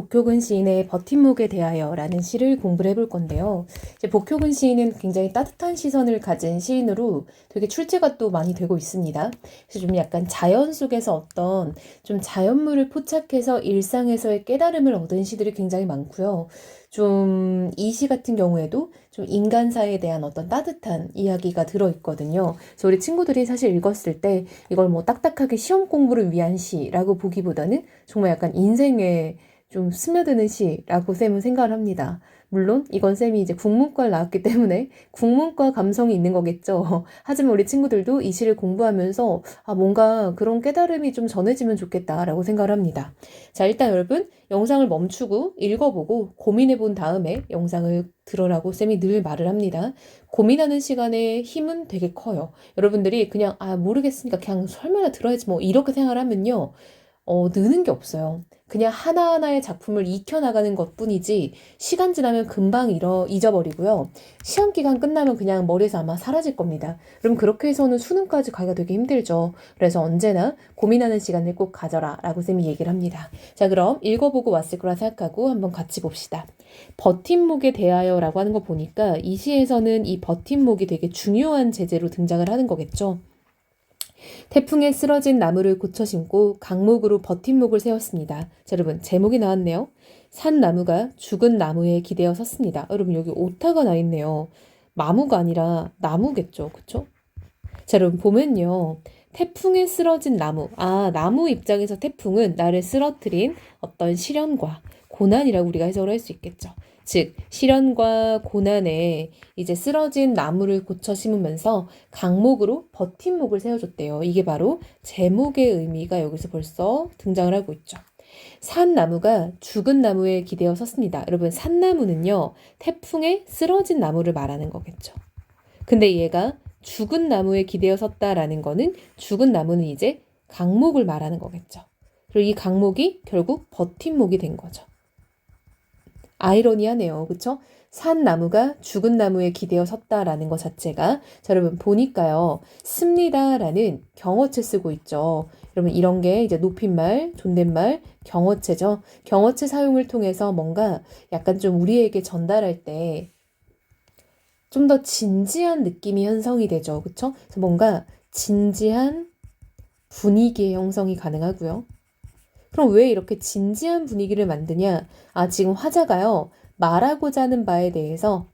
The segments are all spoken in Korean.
복효근 시인의 버팀목에 대하여라는 시를 공부를 해볼 건데요. 이제 복효근 시인은 굉장히 따뜻한 시선을 가진 시인으로 되게 출제가 또 많이 되고 있습니다. 그래서 좀 약간 자연 속에서 어떤 좀 자연물을 포착해서 일상에서의 깨달음을 얻은 시들이 굉장히 많고요. 좀 이 시 같은 경우에도 좀 인간사에 대한 어떤 따뜻한 이야기가 들어있거든요. 그래서 우리 친구들이 사실 읽었을 때 이걸 뭐 딱딱하게 시험 공부를 위한 시라고 보기보다는 정말 약간 인생에 좀 스며드는 시라고 쌤은 생각을 합니다. 물론 이건 쌤이 이제 국문과를 나왔기 때문에 국문과 감성이 있는 거겠죠. 하지만 우리 친구들도 이 시를 공부하면서 뭔가 그런 깨달음이 좀 전해지면 좋겠다라고 생각을 합니다. 자, 일단 여러분 영상을 멈추고 읽어보고 고민해 본 다음에 영상을 들으라고 쌤이 늘 말을 합니다. 고민하는 시간에 힘은 되게 커요. 여러분들이 그냥 모르겠으니까 그냥 설명을 들어야지 뭐 이렇게 생각을 하면요. 느는 게 없어요. 그냥 하나하나의 작품을 익혀나가는 것 뿐이지, 시간 지나면 금방 잊어버리고요. 시험 기간 끝나면 그냥 머리에서 아마 사라질 겁니다. 그럼 그렇게 해서는 수능까지 가기가 되게 힘들죠. 그래서 언제나 고민하는 시간을 꼭 가져라 라고 쌤이 얘기를 합니다. 자, 그럼 읽어보고 왔을 거라 생각하고 한번 같이 봅시다. 버팀목에 대하여 라고 하는 거 보니까 이 시에서는 이 버팀목이 되게 중요한 제재로 등장을 하는 거겠죠. 태풍에 쓰러진 나무를 고쳐 심고 강목으로 버팀목을 세웠습니다. 자, 여러분 제목이 나왔네요. 산 나무가 죽은 나무에 기대어 섰습니다. 여러분 여기 오타가 나 있네요. 나무가 아니라 나무겠죠. 그쵸? 자, 여러분 보면요. 태풍에 쓰러진 나무. 나무 입장에서 태풍은 나를 쓰러뜨린 어떤 시련과 고난이라고 우리가 해석을 할 수 있겠죠. 즉 시련과 고난에 이제 쓰러진 나무를 고쳐 심으면서 강목으로 버팀목을 세워줬대요. 이게 바로 제목의 의미가 여기서 벌써 등장을 하고 있죠. 산나무가 죽은 나무에 기대어 섰습니다. 여러분 산나무는요. 태풍에 쓰러진 나무를 말하는 거겠죠. 근데 얘가 죽은 나무에 기대어 섰다라는 거는 죽은 나무는 이제 강목을 말하는 거겠죠. 그리고 이 강목이 결국 버팀목이 된 거죠. 아이러니하네요. 그쵸? 산 나무가 죽은 나무에 기대어 섰다라는 것 자체가 자, 여러분 보니까요. 습니다라는 경어체 쓰고 있죠. 여러분 이런 게 이제 높임말, 존댓말, 경어체죠. 경어체 사용을 통해서 뭔가 약간 좀 우리에게 전달할 때 좀 더 진지한 느낌이 형성이 되죠. 그쵸? 그래서 뭔가 진지한 분위기의 형성이 가능하고요. 그럼 왜 이렇게 진지한 분위기를 만드냐? 지금 화자가요, 말하고자 하는 바에 대해서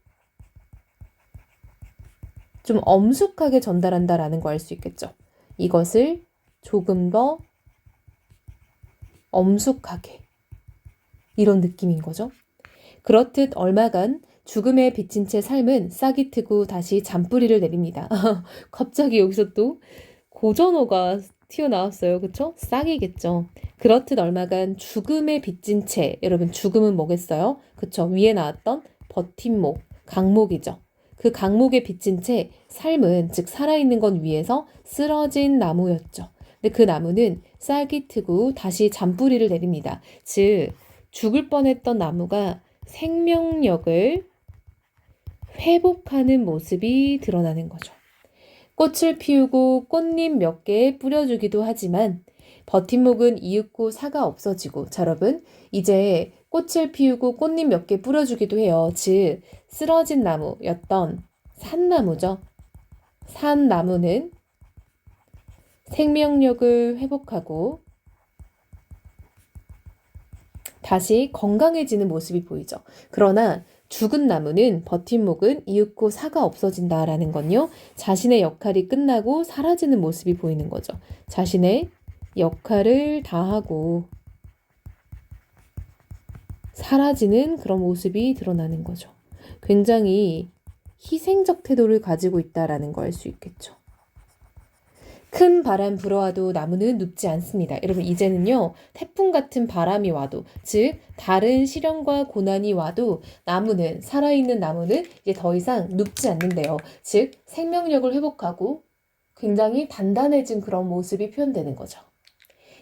좀 엄숙하게 전달한다라는 거 알 수 있겠죠. 이것을 조금 더 엄숙하게. 이런 느낌인 거죠. 그렇듯 얼마간 죽음에 비친 채 삶은 싹이 트고 다시 잔뿌리를 내립니다. 갑자기 여기서 또 고전어가 튀어나왔어요. 그쵸? 싹이겠죠. 그렇듯 얼마간 죽음에 빚진 채, 여러분 죽음은 뭐겠어요? 그쵸? 위에 나왔던 버팀목, 강목이죠. 그 강목에 빚진 채 삶은, 즉 살아있는 건 위에서 쓰러진 나무였죠. 근데 그 나무는 싹이 트고 다시 잔뿌리를 내립니다. 즉 죽을 뻔했던 나무가 생명력을 회복하는 모습이 드러나는 거죠. 꽃을 피우고 꽃잎 몇 개 뿌려주기도 하지만 버팀목은 이윽고 사가 없어지고, 자, 여러분 이제 꽃을 피우고 꽃잎 몇 개 뿌려주기도 해요. 즉 쓰러진 나무였던 산나무죠. 산나무는 생명력을 회복하고 다시 건강해지는 모습이 보이죠. 그러나 죽은 나무는 버팀목은 이윽고 사가 없어진다라는 건요. 자신의 역할이 끝나고 사라지는 모습이 보이는 거죠. 자신의 역할을 다하고 사라지는 그런 모습이 드러나는 거죠. 굉장히 희생적 태도를 가지고 있다라는 걸 알 수 있겠죠. 큰 바람 불어와도 나무는 눕지 않습니다. 여러분 이제는요. 태풍 같은 바람이 와도, 즉 다른 시련과 고난이 와도 나무는, 살아있는 나무는 이제 더 이상 눕지 않는데요. 즉 생명력을 회복하고 굉장히 단단해진 그런 모습이 표현되는 거죠.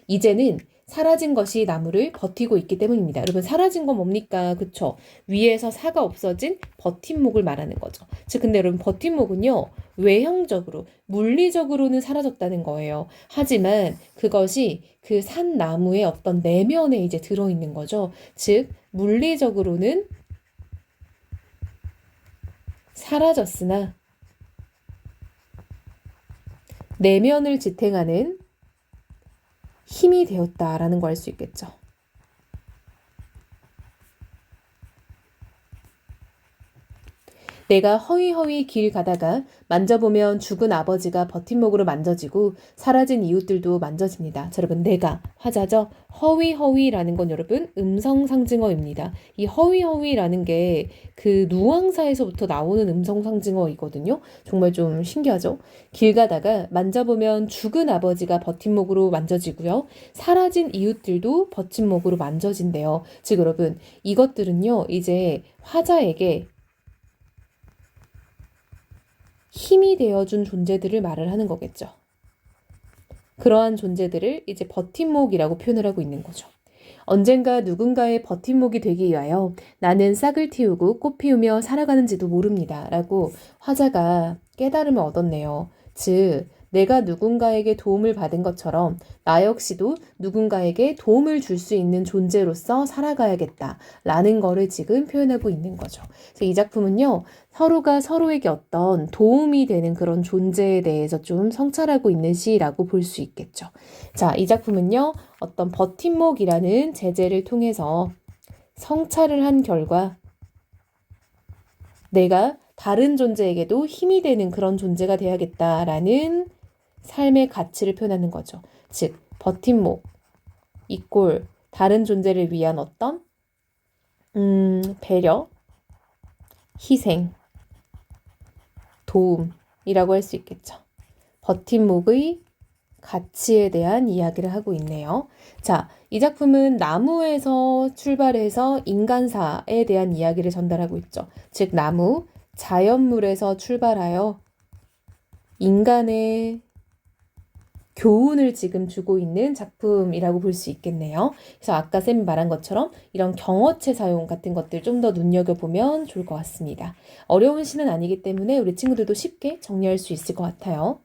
이제는 사라진 것이 나무를 버티고 있기 때문입니다. 여러분 사라진 건 뭡니까? 그쵸? 위에서 사가 없어진 버팀목을 말하는 거죠. 즉 근데 여러분 버팀목은요. 외형적으로 물리적으로는 사라졌다는 거예요. 하지만 그것이 그 산 나무의 어떤 내면에 이제 들어있는 거죠. 즉 물리적으로는 사라졌으나 내면을 지탱하는 힘이 되었다라는 걸 알 수 있겠죠. 내가 허위허위 길 가다가 만져보면 죽은 아버지가 버팀목으로 만져지고 사라진 이웃들도 만져집니다. 자, 여러분 내가 화자죠. 허위허위라는 건 여러분 음성상징어입니다. 이 허위허위라는 게 그 누앙사에서부터 나오는 음성상징어이거든요. 정말 좀 신기하죠. 길 가다가 만져보면 죽은 아버지가 버팀목으로 만져지고요. 사라진 이웃들도 버팀목으로 만져진대요. 즉 여러분 이것들은요. 이제 화자에게 힘이 되어준 존재들을 말을 하는 거겠죠. 그러한 존재들을 이제 버팀목이라고 표현을 하고 있는 거죠. 언젠가 누군가의 버팀목이 되기 위하여 나는 싹을 틔우고 꽃 피우며 살아가는지도 모릅니다. 라고 화자가 깨달음을 얻었네요. 즉 내가 누군가에게 도움을 받은 것처럼 나 역시도 누군가에게 도움을 줄 수 있는 존재로서 살아가야겠다라는 거를 지금 표현하고 있는 거죠. 그래서 이 작품은요. 서로가 서로에게 어떤 도움이 되는 그런 존재에 대해서 좀 성찰하고 있는 시라고 볼 수 있겠죠. 자, 이 작품은요. 어떤 버팀목이라는 제재를 통해서 성찰을 한 결과 내가 다른 존재에게도 힘이 되는 그런 존재가 돼야겠다라는 삶의 가치를 표현하는 거죠. 즉, 버팀목, 이꼴, 다른 존재를 위한 어떤 배려, 희생, 도움이라고 할 수 있겠죠. 버팀목의 가치에 대한 이야기를 하고 있네요. 자, 이 작품은 나무에서 출발해서 인간사에 대한 이야기를 전달하고 있죠. 즉, 나무, 자연물에서 출발하여 인간의 교훈을 지금 주고 있는 작품이라고 볼 수 있겠네요. 그래서 아까 쌤이 말한 것처럼 이런 경어체 사용 같은 것들 좀 더 눈여겨보면 좋을 것 같습니다. 어려운 시는 아니기 때문에 우리 친구들도 쉽게 정리할 수 있을 것 같아요.